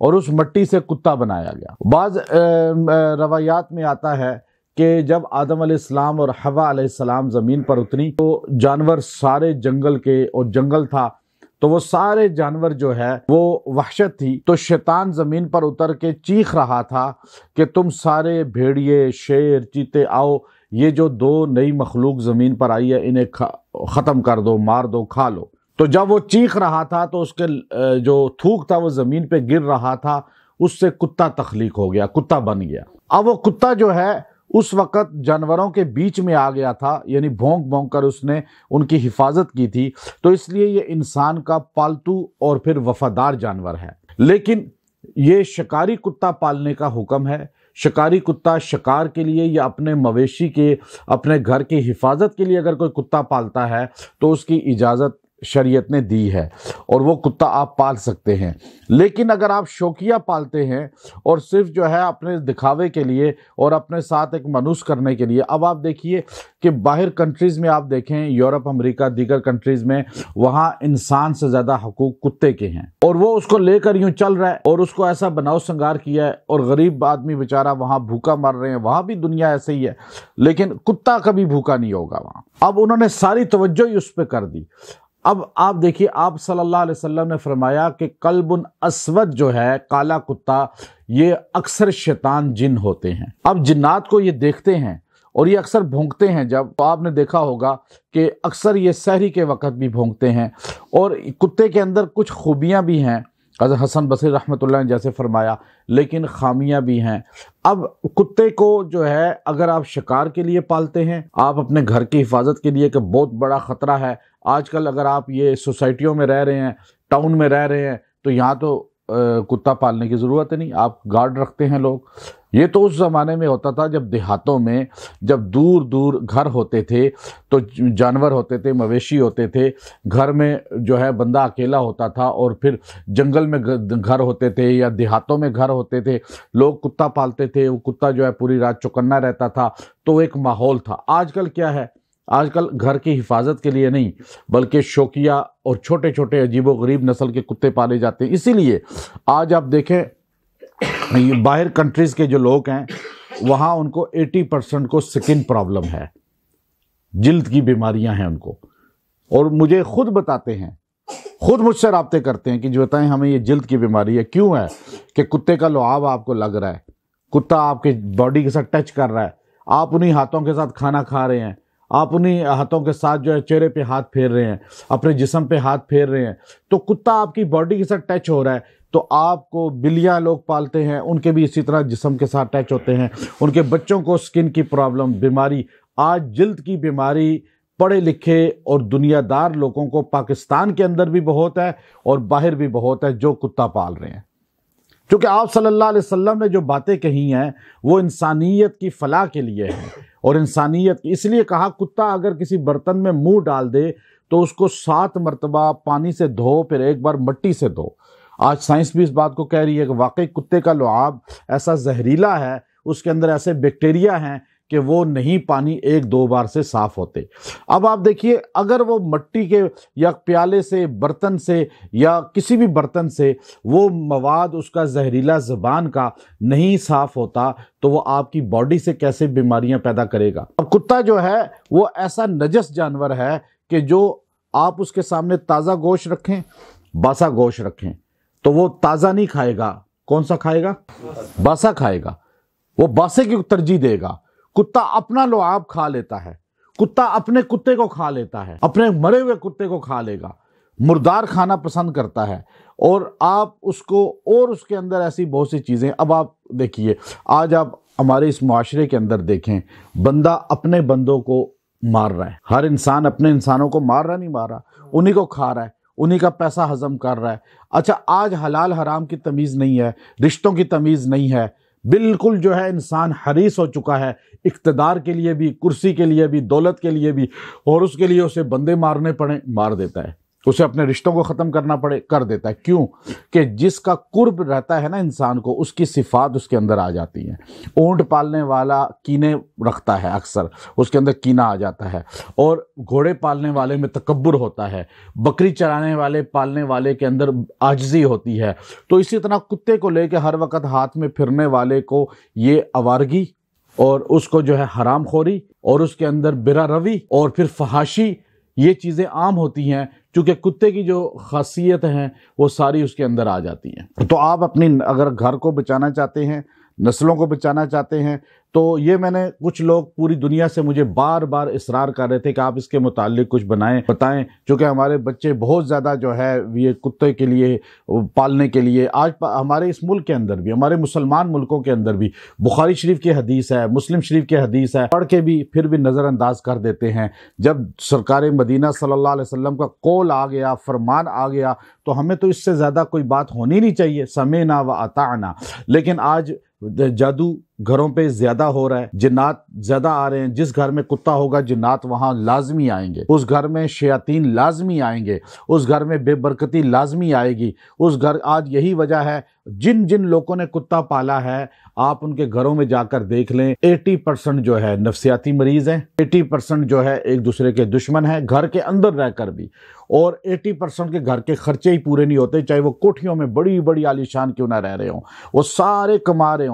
اور اس مٹی سے کتا بنایا گیا۔ بعض روایات میں آتا ہے کہ جب آدم علیہ السلام اور حوا علیہ السلام زمین پر اتری تو جانور سارے جنگل کے، اور جنگل تھا تو وہ سارے جانور جو ہے وہ وحشت تھی، تو شیطان زمین پر اتر کے چیخ رہا تھا کہ تم سارے بھیڑیے، شیر، چیتے آؤ، یہ جو دو نئی مخلوق زمین پر آئی ہے انہیں ختم کر دو، مار دو، کھا لو۔ تو جب وہ چیخ رہا تھا تو اس کے جو تھوک تھا وہ زمین پہ گر رہا تھا، اس سے کتا تخلیق ہو گیا، کتا بن گیا۔ اب وہ کتا جو ہے اس وقت جانوروں کے بیچ میں آ گیا تھا، یعنی بھونک بھونک کر اس نے ان کی حفاظت کی تھی، تو اس لیے یہ انسان کا پالتو اور پھر وفادار جانور ہے۔ لیکن یہ شکاری کتا پالنے کا حکم ہے۔ شکاری کتا شکار کے لیے یا اپنے مویشی کے، اپنے گھر کی حفاظت کے لیے اگر کوئی کتا پالتا ہے تو اس کی اجازت شریعت نے دی ہے اور وہ کتا آپ پال سکتے ہیں۔ لیکن اگر آپ شوقیہ پالتے ہیں اور صرف جو ہے اپنے دکھاوے کے لیے اور اپنے ساتھ ایک مانوس کرنے کے لیے، اب آپ دیکھیے کہ باہر کنٹریز میں آپ دیکھیں، یورپ، امریکہ، دیگر کنٹریز میں، وہاں انسان سے زیادہ حقوق کتے کے ہیں، اور وہ اس کو لے کر یوں چل رہا ہے اور اس کو ایسا بناؤ سنگار کیا ہے، اور غریب آدمی بیچارہ وہاں بھوکا مر رہے ہیں۔ وہاں بھی دنیا ایسے ہی ہے، لیکن کتا کبھی بھوکا نہیں ہوگا وہاں۔ اب انہوں نے ساری توجہ ہی اس پہ کر دی۔ اب آپ دیکھیے، آپ صلی اللہ علیہ وسلم نے فرمایا کہ کلب اسود جو ہے، کالا کتا، یہ اکثر شیطان جن ہوتے ہیں۔ اب جنات کو یہ دیکھتے ہیں اور یہ اکثر بھونکتے ہیں، جب تو آپ نے دیکھا ہوگا کہ اکثر یہ سحری کے وقت بھی بھونکتے ہیں، اور کتے کے اندر کچھ خوبیاں بھی ہیں، حضرت حسن بصری رحمۃ اللہ نے جیسے فرمایا، لیکن خامیاں بھی ہیں۔ اب کتے کو جو ہے اگر آپ شکار کے لیے پالتے ہیں، آپ اپنے گھر کی حفاظت کے لیے، کہ بہت بڑا خطرہ ہے آج کل، اگر آپ یہ سوسائٹیوں میں رہ رہے ہیں، ٹاؤن میں رہ رہے ہیں، تو یہاں تو کتا پالنے کی ضرورت نہیں، آپ گارڈ رکھتے ہیں لوگ۔ یہ تو اس زمانے میں ہوتا تھا جب دیہاتوں میں، جب دور دور گھر ہوتے تھے تو جانور ہوتے تھے، مویشی ہوتے تھے، گھر میں جو ہے بندہ اکیلا ہوتا تھا، اور پھر جنگل میں گھر ہوتے تھے یا دیہاتوں میں گھر ہوتے تھے، لوگ کتا پالتے تھے، وہ کتا جو ہے پوری رات چوکنا رہتا تھا، تو ایک ماحول تھا۔ آج کل کیا ہے؟ آج کل گھر کی حفاظت کے لیے نہیں بلکہ شوقیہ اور چھوٹے چھوٹے عجیب و غریب نسل کے کتے پالے جاتے ہیں۔ اسی لیے آج آپ دیکھیں باہر کنٹریز کے جو لوگ ہیں، وہاں ان کو 80% کو سکن پرابلم ہے، جلد کی بیماریاں ہیں ان کو، اور مجھے خود بتاتے ہیں، خود مجھ سے رابطے کرتے ہیں کہ جو بتائیں ہمیں یہ جلد کی بیماری ہے۔ کیوں ہے؟ کہ کتے کا لعاب آپ کو لگ رہا ہے، کتا آپ کے باڈی کے ساتھ ٹچ کر رہا ہے، آپ انہی ہاتھوں کے ساتھ کھانا کھا رہے ہیں، آپ انہی ہاتھوں کے ساتھ جو ہے چہرے پہ ہاتھ پھیر رہے ہیں، اپنے جسم پہ ہاتھ پھیر رہے ہیں، تو کتا آپ کی باڈی کے ساتھ ٹچ ہو رہا ہے۔ تو آپ کو بلیاں لوگ پالتے ہیں، ان کے بھی اسی طرح جسم کے ساتھ ٹچ ہوتے ہیں، ان کے بچوں کو سکن کی پرابلم، بیماری، آج جلد کی بیماری پڑھے لکھے اور دنیا دار لوگوں کو پاکستان کے اندر بھی بہت ہے اور باہر بھی بہت ہے جو کتا پال رہے ہیں۔ کیونکہ آپ صلی اللہ علیہ وسلم نے جو باتیں کہی ہیں وہ انسانیت کی فلاح کے لیے ہیں، اور انسانیت کی، اس لیے کہا کتا اگر کسی برتن میں منہ ڈال دے تو اس کو 7 مرتبہ پانی سے دھو، پھر ایک بار مٹی سے دھو۔ آج سائنس بھی اس بات کو کہہ رہی ہے کہ واقعی کتے کا لعاب ایسا زہریلا ہے، اس کے اندر ایسے بیکٹیریا ہیں کہ وہ نہیں پانی 1-2 بار سے صاف ہوتے۔ اب آپ دیکھیے، اگر وہ مٹی کے یا پیالے سے، برتن سے یا کسی بھی برتن سے وہ مواد اس کا زہریلا زبان کا نہیں صاف ہوتا تو وہ آپ کی باڈی سے کیسے بیماریاں پیدا کرے گا۔ اب کتا جو ہے وہ ایسا نجس جانور ہے کہ جو آپ اس کے سامنے تازہ گوشت رکھیں، باسا گوشت رکھیں تو وہ تازہ نہیں کھائے گا، کون سا کھائے گا؟ باسا کھائے گا، وہ باسے کی ترجیح دے گا۔ کتا اپنا لعاب کھا لیتا ہے، کتا اپنے کتے کو کھا لیتا ہے، اپنے مرے ہوئے کتے کو کھا لے گا، مردار کھانا پسند کرتا ہے، اور آپ اس کو، اور اس کے اندر ایسی بہت سی چیزیں۔ اب آپ دیکھیے، آج آپ ہمارے اس معاشرے کے اندر دیکھیں، بندہ اپنے بندوں کو مار رہا ہے، ہر انسان اپنے انسانوں کو مار رہا نہیں مار رہا، انہی کو کھا رہا ہے، انہی کا پیسہ ہضم کر رہا ہے۔ اچھا، آج حلال حرام کی تمیز نہیں ہے، رشتوں کی تمیز نہیں ہے، بالکل جو ہے انسان حریص ہو چکا ہے اقتدار کے لیے بھی، کرسی کے لیے بھی، دولت کے لیے بھی، اور اس کے لیے اسے بندے مارنے پڑیں، مار دیتا ہے۔ اسے اپنے رشتوں کو ختم کرنا پڑے کر دیتا ہے۔ کیوں کہ جس کا قرب رہتا ہے نا انسان کو، اس کی صفات اس کے اندر آ جاتی ہیں۔ اونٹ پالنے والا کینے رکھتا ہے، اکثر اس کے اندر کینہ آ جاتا ہے، اور گھوڑے پالنے والے میں تکبر ہوتا ہے، بکری چرانے والے پالنے والے کے اندر عاجزی ہوتی ہے۔ تو اسی طرح کتے کو لے کے ہر وقت ہاتھ میں پھرنے والے کو یہ آوارگی اور اس کو جو ہے حرام خوری اور اس کے اندر برا روی اور پھر فحاشی، یہ چیزیں عام ہوتی ہیں، چونکہ کتے کی جو خاصیت ہیں وہ ساری اس کے اندر آ جاتی ہیں۔ تو آپ اپنی اگر گھر کو بچانا چاہتے ہیں، نسلوں کو بچانا چاہتے ہیں، تو یہ میں نے کچھ لوگ پوری دنیا سے مجھے بار بار اصرار کر رہے تھے کہ آپ اس کے متعلق کچھ بتائیں، چونکہ ہمارے بچے بہت زیادہ جو ہے یہ کتے کے لیے پالنے کے لیے، آج ہمارے اس ملک کے اندر بھی، ہمارے مسلمان ملکوں کے اندر بھی بخاری شریف کی حدیث ہے، مسلم شریف کی حدیث ہے، پڑھ کے بھی پھر بھی نظر انداز کر دیتے ہیں۔ جب سرکار مدینہ صلی اللہ علیہ وسلم کا قول آ گیا، فرمان آ گیا، تو ہمیں تو اس سے زیادہ کوئی بات ہونی نہیں چاہیے، سمعنا و اطعنا۔ لیکن آج جادو گھروں پہ زیادہ ہو رہا ہے، جنات زیادہ آ رہے ہیں۔ جس گھر میں کتا ہوگا جنات وہاں لازمی آئیں گے، اس گھر میں شیاطین لازمی آئیں گے، اس گھر میں بے برکتی لازمی آئے گی۔ اس گھر آج یہی وجہ ہے، جن جن لوگوں نے کتا پالا ہے آپ ان کے گھروں میں جا کر دیکھ لیں، 80% جو ہے نفسیاتی مریض ہیں، 80% جو ہے ایک دوسرے کے دشمن ہیں گھر کے اندر رہ کر بھی، اور 80% کے گھر کے خرچے ہی پورے نہیں ہوتے، چاہے وہ کوٹھیوں میں بڑی بڑی عالیشان کیوں نہ رہ رہے ہوں، وہ سارے کما رہے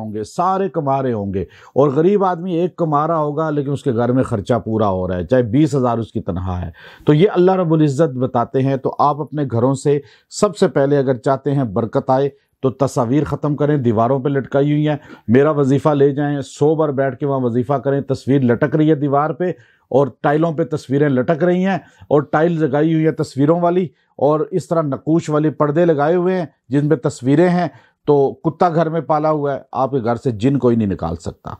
ہوں گے، اور غریب آدمی ایک کما رہا ہوگا لیکن اس کے گھر میں خرچہ پورا ہو رہا ہے، چاہے 20,000 اس کی تنخواہ ہے۔ تو یہ اللہ رب العزت بتاتے ہیں۔ تو آپ اپنے گھروں سے سب سے پہلے اگر چاہتے ہیں برکت آئے تو تصاویر ختم کریں، دیواروں پہ لٹکائی ہوئی ہیں، میرا وظیفہ لے جائیں، 100 بار بیٹھ کے وہاں وظیفہ کریں، تصویر لٹک رہی ہے دیوار پہ اور ٹائلوں پہ تصویریں لٹک رہی ہیں، اور ٹائل لگائی ہوئی ہے تصویروں والی، اور اس طرح نقوش والے پردے لگائے ہوئے ہیں جن پہ تصویریں ہیں۔ تو کتا گھر میں پالا ہوا ہے، آپ کے گھر سے جن کوئی نہیں نکال سکتا،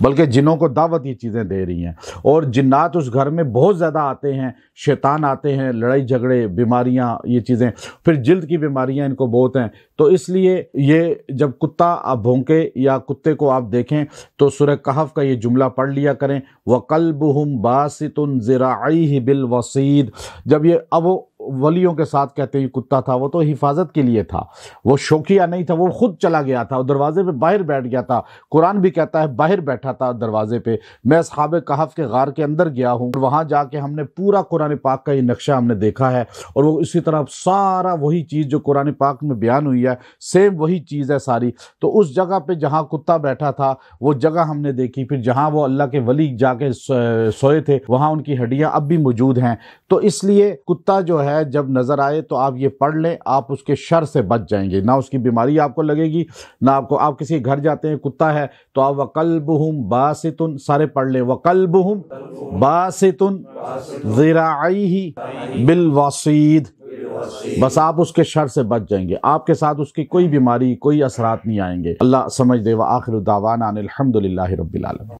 بلکہ جنوں کو دعوت یہ چیزیں دے رہی ہیں، اور جنات اس گھر میں بہت زیادہ آتے ہیں، شیطان آتے ہیں، لڑائی جھگڑے، بیماریاں، یہ چیزیں، پھر جلد کی بیماریاں ان کو بہت ہیں۔ تو اس لیے یہ جب کتا آپ بھونکے یا کتے کو آپ دیکھیں تو سورہ کہف کا یہ جملہ پڑھ لیا کریں، وَقَلْبُهُمْ بَاسِطٌ ذِرَاعَيْهِ بِالْوَصِيدِ۔ جب یہ اب وہ ولیوں کے ساتھ کہتے ہیں کتا تھا، وہ تو حفاظت کے لیے تھا، وہ شوقیہ نہیں تھا، وہ خود چلا گیا تھا، دروازے پہ باہر بیٹھ گیا تھا۔ قرآن بھی کہتا ہے باہر بیٹھا تھا دروازے پہ۔ میں اصحاب کہف کے غار کے اندر گیا ہوں، وہاں جا کے ہم نے پورا قرآن پاک کا یہ نقشہ ہم نے دیکھا ہے، اور وہ اسی طرح سارا وہی چیز جو قرآن پاک میں بیان ہوئی ہے، سیم وہی چیز ہے ساری۔ تو اس جگہ پہ جہاں کتا بیٹھا تھا وہ جگہ ہم نے دیکھی، پھر جہاں وہ اللہ کے ولی جا کے سوئے تھے وہاں ان کی ہڈیاں اب بھی موجود ہیں۔ تو اس لیے کتا جو ہے جب نظر آئے تو آپ یہ پڑھ لیں، آپ اس کے شر سے بچ جائیں گے، نہ اس کی بیماری آپ کو لگے گی، نہ آپ کسی گھر جاتے ہیں کتا ہے تو آپ وَقَلْبُهُمْ بَاسِطٌ سارے پڑھ لیں، وَقَلْبُهُمْ بَاسِطٌ ذِرَاعَيْهِ بِالْوَصِيدِ، بس آپ اس کے شر سے بچ جائیں گے، آپ کے ساتھ اس کی کوئی بیماری، کوئی اثرات نہیں آئیں گے۔ اللہ سمجھ دے۔ وآخر دعوانا ان الحمد للہ رب العالمین۔